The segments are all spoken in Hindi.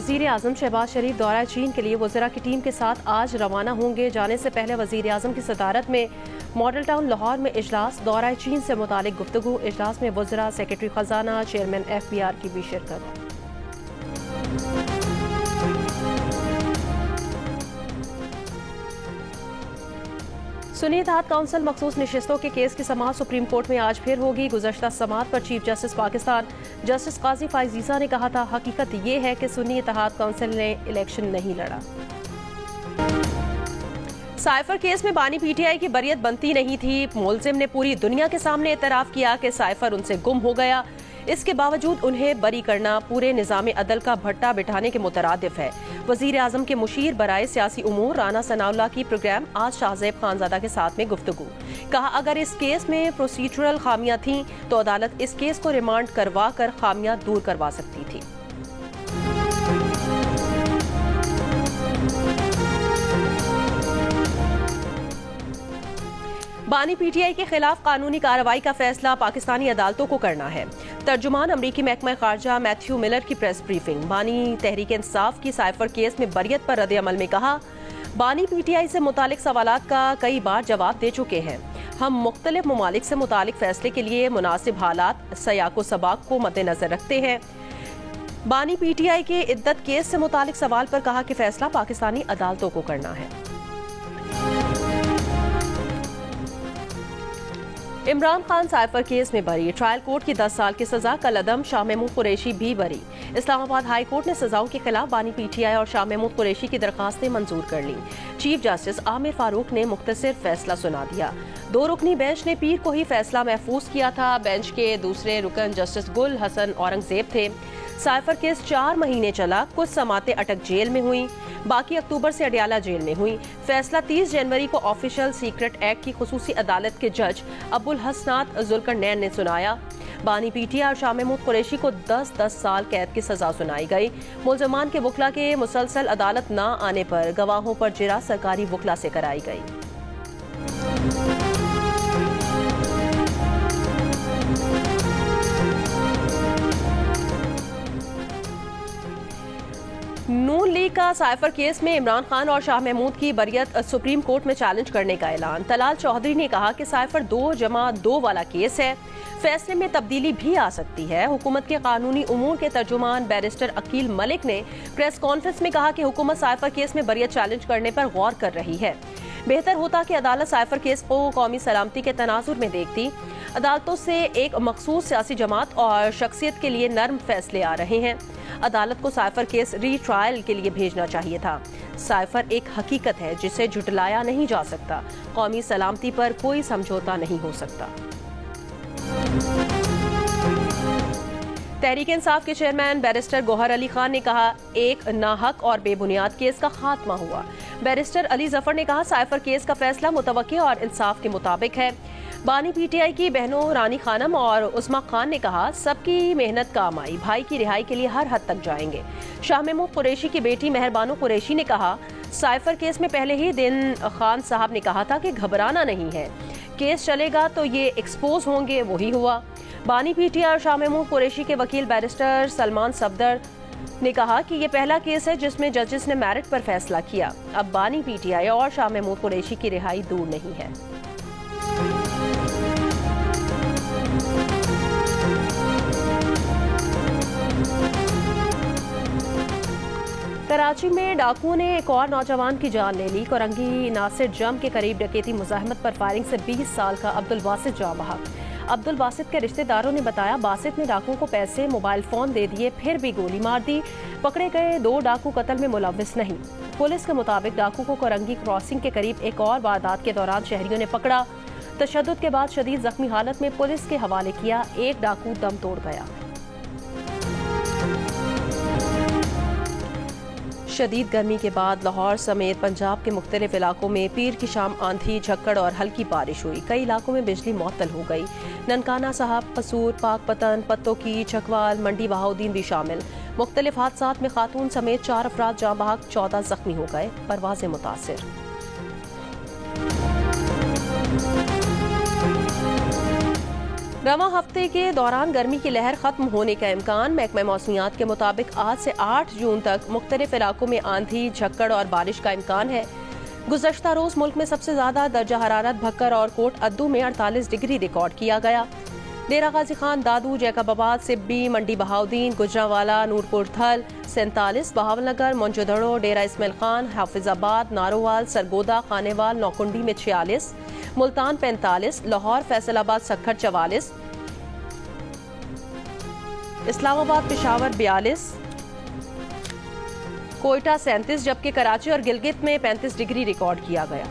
वज़ीर आज़म शहबाज शरीफ दौरा चीन के लिए वज़रा की टीम के साथ आज रवाना होंगे। जाने से पहले वज़ीर आज़म की सदारत में मॉडल टाउन लाहौर में इजलास, दौरा चीन से मुतालिक गुफ्तगू। इजलास में वज़रा, सेक्रेटरी खजाना, चेयरमैन FBR की भी शिरकत। सुन्नी इत्तेहाद काउंसिल मखसूस नशिस्तों के केस की समाअत सुप्रीम कोर्ट में आज फिर होगी। गुज़श्ता समाअत पर चीफ जस्टिस पाकिस्तान जस्टिस काजी फाइजीसा ने कहा था, हकीकत ये है कि सुन्नी इत्तेहाद काउंसिल ने इलेक्शन नहीं लड़ा। साइफर केस में बानी PTI की बरियत बनती नहीं थी। मुलजिम ने पूरी दुनिया के सामने एतराफ़ किया कि साइफर उनसे गुम हो गया। इसके बावजूद उन्हें बरी करना पूरे निज़ाम अदल का भट्टा बिठाने के मुतरादिफ है। वज़ीर आज़म के मुशीर बराए सियासी उमूर राना सनाउल्लाह की प्रोग्राम आज शाहज़ेब खानज़ादा के साथ में गुफ्तगू। कहा, अगर इस केस में प्रोसीजरल खामियां थीं तो अदालत इस केस को रिमांड करवा कर खामियां दूर करवा सकती थी। बानी PTI के खिलाफ कानूनी कार्रवाई का फैसला पाकिस्तानी अदालतों को करना है। तर्जुमान अमरीकी महकमा खारजा मैथ्यू मिलर की प्रेस ब्रीफिंग। बानी तहरीक इंसाफ की साइफर केस में बरियत पर रद्द अमल में कहा, बानी PTI से मुतालिक सवालात का कई बार जवाब दे चुके हैं। हम मुख्तलिफ ममालिक से मुतालिक फैसले के लिए मुनासिब हालात सयाको सबाक को मद्देनजर रखते हैं। बानी PTI के इद्दत केस से मुतालिक सवाल पर कहा कि फैसला पाकिस्तानी अदालतों को करना है। इमरान खान साइफर केस में बरी, ट्रायल कोर्ट की 10 साल की सजा। कल अदम शाह महमूद कुरैशी भी बरी। इस्लामाबाद हाई कोर्ट ने सजाओं के खिलाफ बानी PTI और शाह महमूद कुरैशी की दरखास्तें मंजूर कर ली। चीफ जस्टिस आमिर फारूक ने मुख्तसर फैसला सुना दिया। 2 रुकनी बेंच ने पीर को ही फैसला महफूज किया था। बेंच के दूसरे रुकन जस्टिस गुल हसन औरंगजेब थे। साइफर केस 4 महीने चला। कुछ समातें अटक जेल में हुई, बाकी अक्टूबर से अडियाला जेल में हुई। फैसला 30 जनवरी को ऑफिशियल सीक्रेट एक्ट की खुसूसी अदालत के जज अबुल हसनात जुल्करनैन ने सुनाया। बानी PTI और शाह महमूद कुरैशी को 10-10 साल कैद की सजा सुनाई गई। मुलजमान के वकला के मुसलसल अदालत न आने पर गवाहों पर जिरा सरकारी वकला से कराई गई। नून लीग का साइफर केस में इमरान खान और शाह महमूद की बरियत सुप्रीम कोर्ट में चैलेंज करने का ऐलान। तलाल चौधरी ने कहा कि साइफर 2+2 वाला केस है, फैसले में तब्दीली भी आ सकती है। हुकूमत के कानूनी उमूर के तर्जुमान बैरिस्टर अकील मलिक ने प्रेस कॉन्फ्रेंस में कहा कि हुकूमत साइफर केस में बरियत चैलेंज करने पर गौर कर रही है। बेहतर होता कि अदालत साइफर केस को कौमी सलामती के तनाजुर में देखती। अदालतों से एक मखसूस सियासी जमात और शख्सियत के लिए नर्म फैसले आ रहे हैं। अदालत को साइफर केस रीट्रायल के लिए भेजना चाहिए था। साइफर एक हकीकत है जिसे झुटलाया नहीं जा सकता। कौमी सलामती पर कोई समझौता नहीं हो सकता। तहरीक इंसाफ के चेयरमैन बैरिस्टर गौहर अली खान ने कहा, एक नाहक और बेबुनियाद केस का खात्मा हुआ। बैरिस्टर अली जफर ने कहा, साइफर केस का फैसला मुतवक्के और इंसाफ के मुताबिक है। बानी PTI की बहनों रानी खानम और उस्मा खान ने कहा, सबकी मेहनत काम आई, भाई की रिहाई के लिए हर हद तक जाएंगे। शाह महमूद कुरैशी की बेटी मेहरबानो कुरैशी ने कहा, साइफर केस में पहले ही दिन खान साहब ने कहा था कि घबराना नहीं है, केस चलेगा तो ये एक्सपोज होंगे, वही हुआ। बानी PTI और शाह महमूद कुरैशी के वकील बैरिस्टर सलमान सफदर ने कहा कि ये पहला केस है जिसमें जजेस ने मेरिट पर फैसला किया। अब बानी PTI और शाह महमूद कुरैशी की रिहाई दूर नहीं है। कराची में डाकुओं ने एक और नौजवान की जान ले ली। कोरंगी नासिर जम के करीब डकैती मुज़ाहमत पर फायरिंग से 20 साल का अब्दुल बासित जाँ बहक। अब्दुल बासित के रिश्तेदारों ने बताया, बासित ने डाकुओं को पैसे, मोबाइल फोन दे दिए, फिर भी गोली मार दी। पकड़े गए 2 डाकू कत्ल में मुलव्विस नहीं। पुलिस के मुताबिक डाकू को कोरंगी क्रॉसिंग के करीब एक और वारदात के दौरान शहरियों ने पकड़ा। तशद्दुद के बाद शदीद जख्मी हालत में पुलिस के हवाले किया। एक डाकू दम तोड़ गया। शदीद गर्मी के बाद लाहौर समेत पंजाब के मुख्तलिफ इलाकों में पीर की शाम आंधी, झक्कड़ और हल्की बारिश हुई। कई इलाकों में बिजली मुअत्तल हो गई। ननकाना साहब, कसूर, पाकपतन, पत्तों की, चकवाल, मंडी बहाउद्दीन भी शामिल। मुख्तलिफ हादसात में खातून समेत 4 अफराद जाँ बहक, 14 जख्मी हो गए। परवाज़ें मुतासिर। रवां हफ्ते के दौरान गर्मी की लहर खत्म होने का इम्कान। महकमा मौसमियात के मुताबिक आज से 8 जून तक मुख्तलिफ इलाकों में आंधी, झक्कड़ और बारिश का इम्कान है। गुज़श्ता रोज मुल्क में सबसे ज्यादा दर्जा हरारत भक्कर और कोट अद्दू में 48 डिग्री रिकॉर्ड किया गया। डेरा गाजी खान, दादू, जैकबाबाद, सिब्बी, मंडी बहाउद्दीन, गुजरावाला, नूरपुर थल 47, बहावलनगर, मोंजोदड़ो, डेरा इस्माइल खान, हाफिजाबाद, नारोवाल, सरगोदा, खानेवाल, नौकुंडी में 46, मुल्तान 45, लाहौर, फैसलाबाद, सक्खर 44, इस्लामाबाद, पेशावर 42, कोयटा 37, जबकि कराची और गिलगित में 35 डिग्री रिकॉर्ड किया गया।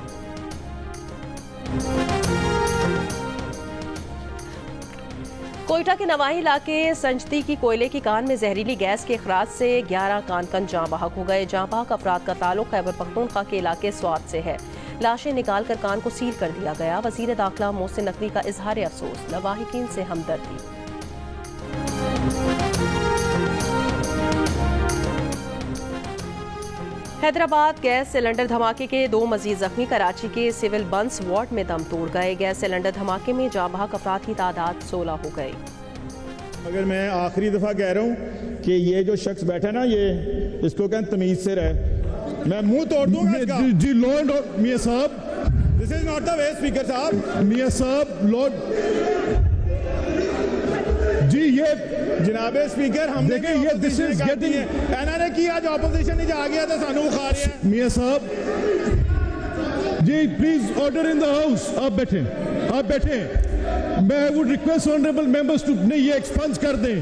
कोयटा के नवाही इलाके संजती की कोयले की कान में जहरीली गैस के अखराज से 11 कानकन जाँ बहक हो गए। जाँ बहक अफराद का ताल्लुक खैबर पख्तूनख्वा के इलाके स्वात से है। लाशें निकाल कर कान को सील कर दिया गया। वजीर दाखिला मोहसिन नकवी का इजहार अफसोस, लवाहिकीन से हमदर्दी। हैदराबाद गैस सिलेंडर धमाके के 2 मजीद जख्मी। कराची के सिविल बंस वार्ड में दम तोड़ गए। गैस सिलेंडर धमाके में जाँ बहक अफराद की तादाद 16 हो गई। अगर मैं आखिरी दफा कह रहा हूँ कि ये जो शख्स बैठा ना, ये इसको कहते तमीज से रहे, मैं मुंह तोड़ दूंगा इसका। जी लॉर्ड मियां साहब, this is not the way speaker साहब। मियां साहब, लॉर्ड जी, ये जनाबे स्पीकर, हम देखिए ये दिस इज गेटिंग एनआरए की आज ऑपोजिशन ही आ गया था, सानू बुखार है। मियां साहब जी, please order in the house. आप बैठे, आप बैठे। मैं would request honourable members to नहीं, ये एक्सपंज कर दें।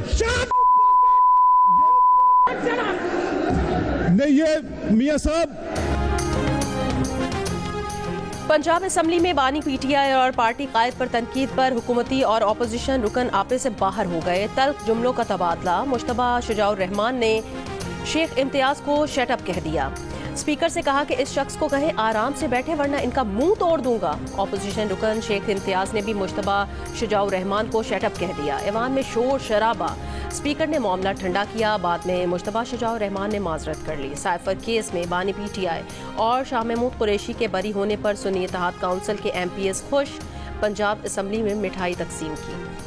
नहीं, ये मियां साहब। पंजाब असम्बली में बानी पीटीआई और पार्टी कायद पर तनकीद पर हुकूमती और अपोजिशन रुकन आपे से बाहर हो गए। तल्ख जुमलों का तबादला। मुश्तबा शुजाउर रहमान ने शेख इम्तियाज को शटअप कह दिया। स्पीकर से कहा कि इस शख्स को कहे आराम से बैठे वरना इनका मुंह तोड़ दूंगा। अपोजिशन रुकन शेख इम्तियाज ने भी मुश्तबा शुजाउर रहमान को शटअप कह दिया। ऐवान में शोर शराबा। स्पीकर ने मामला ठंडा किया। बाद में मुश्तबा शुजाउर रहमान ने माजरत कर ली। साइफर केस में बानी पीटीआई और शाह महमूद कुरैशी के बरी होने पर सुन्नी इत्तेहाद काउंसिल के MPs खुश। पंजाब असम्बली में मिठाई तकसीम की।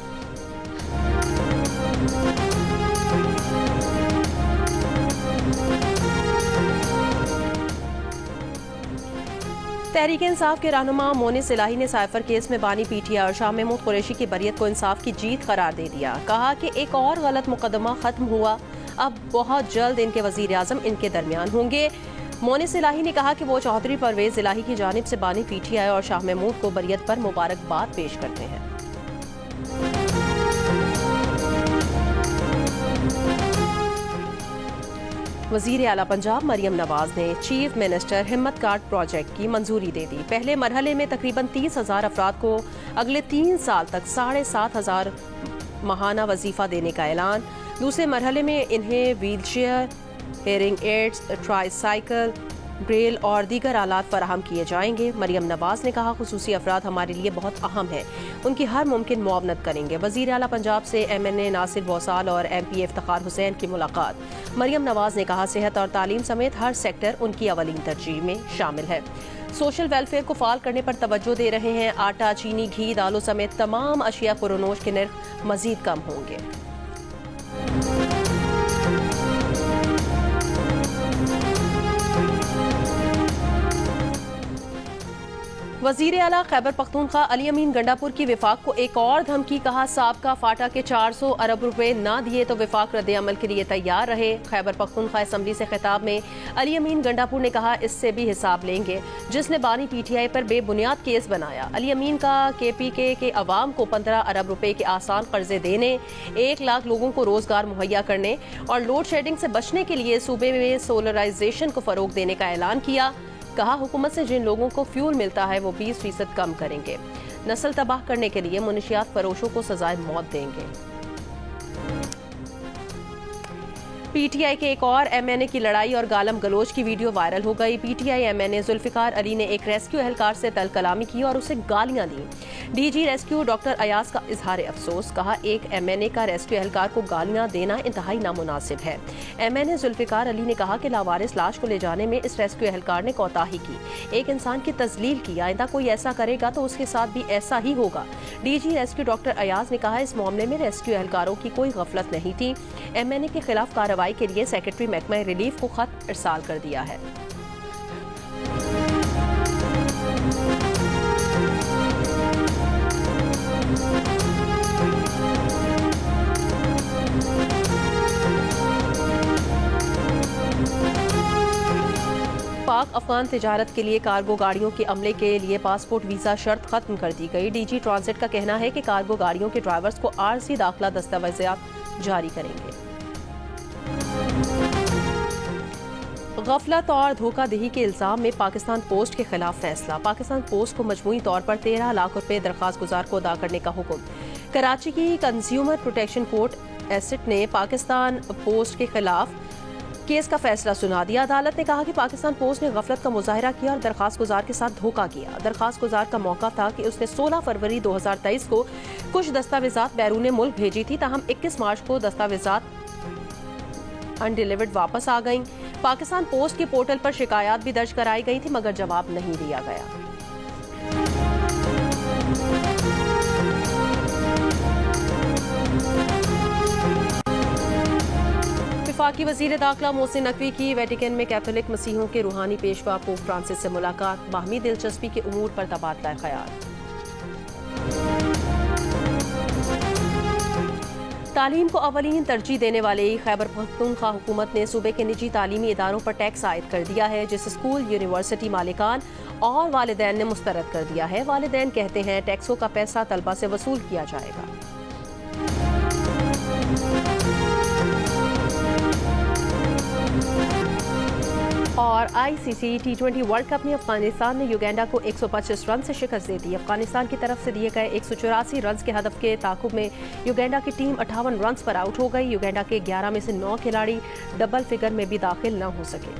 तहरीक इंसाफ के रहनुमा मोनिस इलाही ने साइफर केस में बानी पीटीआई और शाह महमूद कुरैशी की बरियत को इंसाफ की जीत करार दे दिया। कहा कि एक और गलत मुकदमा खत्म हुआ, अब बहुत जल्द इनके वजीर आजम इनके दरमियान होंगे। मोनिस इलाही ने कहा कि वो चौधरी परवेज इलाही की जानिब से बानी पीटीआई और शाह महमूद को बरियत पर मुबारकबाद पेश करते हैं। वजीर आला पंजाब मरियम नवाज ने चीफ मिनिस्टर हिम्मत कार्ड प्रोजेक्ट की मंजूरी दे दी। पहले मरहले में तकरीबन 30,000 अफराद को अगले 3 साल तक 7,500 माहाना वजीफा देने का ऐलान। दूसरे मरहले में इन्हें wheel chair, hearing ads, tricycle, Braille और दीगर आलात फराहम किए जाएंगे। मरियम नवाज ने कहा खुसूसी अफराद हमारे लिए बहुत अहम है, उनकी हर मुमकिन मुआवनत करेंगे। वजीर आला पंजाब से MNA नासिर बौसाल और MP इफ्तिखार हुसैन की मुलाकात। मरियम नवाज ने कहा सेहत और तालीम समेत हर सेक्टर उनकी अवलीन तरजीह में शामिल है। सोशल वेलफेयर को फाल करने पर तवज्जो दे रहे हैं। आटा, चीनी, घी, दालों समेत तमाम अशिया खुरोनोश के नर्ख मजीद कम होंगे। वजीर आला खैबर पख्तूनख्वा अली अमीन गंडापुर की विफाक को एक और धमकी। कहा साबका फाटा के 400 अरब रुपए ना दिए तो विफाक रद्द अमल के लिए तैयार रहे। खैबर पख्तूनख्वा असम्बली से खिताब में अली अमीन गंडापुर ने कहा इससे भी हिसाब लेंगे जिसने बानी पीटीआई पर बेबुनियाद केस बनाया। अली अमीन का KPK के अवाम को 15 अरब रुपए के आसान कर्जे देने, 1 लाख लोगों को रोजगार मुहैया करने और लोड शेडिंग से बचने के लिए सूबे में सोलराइजेशन को फरोग देने का ऐलान किया। कहा हुकूमत से जिन लोगों को फ्यूल मिलता है वो 20% कम करेंगे। नस्ल तबाह करने के लिए मुनशियात फरोशों को सजाए मौत देंगे। PTI के एक और MNA की लड़ाई और गालम गलोच की वीडियो वायरल हो गई। PTI MNA जुल्फिकार अली ने एक रेस्क्यू एहलकार से तल कलामी की और उसे गालियां दी। डीजी रेस्क्यू डॉक्टर अयाज का इजहार अफसोस, कहा एक MNA का रेस्क्यू एहलकार को गालियां देना इंतहाई नामुनासिब है। MNA जुल्फिकार अली ने कहा कि लावारिस लाश को ले जाने में इस रेस्क्यू एहलकार ने कोताही की, एक इंसान की तजलील की, आइंदा कोई ऐसा करेगा तो उसके साथ भी ऐसा ही होगा। डीजी रेस्क्यू डॉक्टर अयाज ने कहा इस मामले में रेस्क्यू एहलकारों की कोई गफलत नहीं थी। MNA के खिलाफ कार्रवाई के लिए सेक्रेटरी महकमा रिलीफ को खत इरसाल कर दिया है। पाक अफगान तिजारत के लिए कार्गो गाड़ियों के अमले के लिए पासपोर्ट वीजा शर्त खत्म कर दी गई। डीजी ट्रांजिट का कहना है कि कार्गो गाड़ियों के ड्राइवर्स को आरसी दाखिला दस्तावेजात जारी करेंगे। गफलत और धोखाधड़ी के इल्जाम में पाकिस्तान पोस्ट के खिलाफ फैसला। पाकिस्तान पोस्ट को मजमूई तौर पर 13 लाख रुपए दरखास्त गुजार को अदा करने का हुक्म। कराची की कंज्यूमर प्रोटेक्शन कोर्ट एसिट ने पाकिस्तान पोस्ट के खिलाफ केस का फैसला सुना दिया। अदालत ने कहा कि पाकिस्तान पोस्ट ने गफलत का मुजाहिरा किया और दरखास्त गुजार के साथ धोखा किया। दरखास्त गुजार का मौका था कि उसने 16 फरवरी 2023 को कुछ दस्तावेजात बैरून मुल्क भेजी थी, ताहम 21 मार्च को दस्तावेजात अनडिलीवर्ड वापस आ गईं। पाकिस्तान पोस्ट के पोर्टल पर शिकायत भी दर्ज कराई गई थी, मगर जवाब नहीं दिया गया। वफाकी वज़ीर दाखिला मोहसिन नकवी की वेटिकन में कैथोलिक मसीहों के रूहानी पेशवा पोप फ्रांसिस से मुलाकात। बाहमी दिलचस्पी के उमूर पर तबादला ख्याल। तालीम को अवलीन तरजीह देने वाली खैबर पख्तूनख्वा हुकूमत ने सूबे के निजी तालीमी इदारों पर टैक्स आयद कर दिया है, जिसे स्कूल, यूनिवर्सिटी मालिकान और वालिदैन ने मुस्तरद कर दिया है। वालिदैन कहते हैं टैक्सों का पैसा तलबा से वसूल किया जाएगा। और ICC T20 वर्ल्ड कप में अफगानिस्तान ने युगांडा को 125 रन से शिकस्त दे दी। अफगानिस्तान की तरफ से दिए गए 184 रन के हदफ के ताकुब में युगांडा की टीम 58 रन पर आउट हो गई। युगांडा के 11 में से 9 खिलाड़ी डबल फिगर में भी दाखिल न हो सके।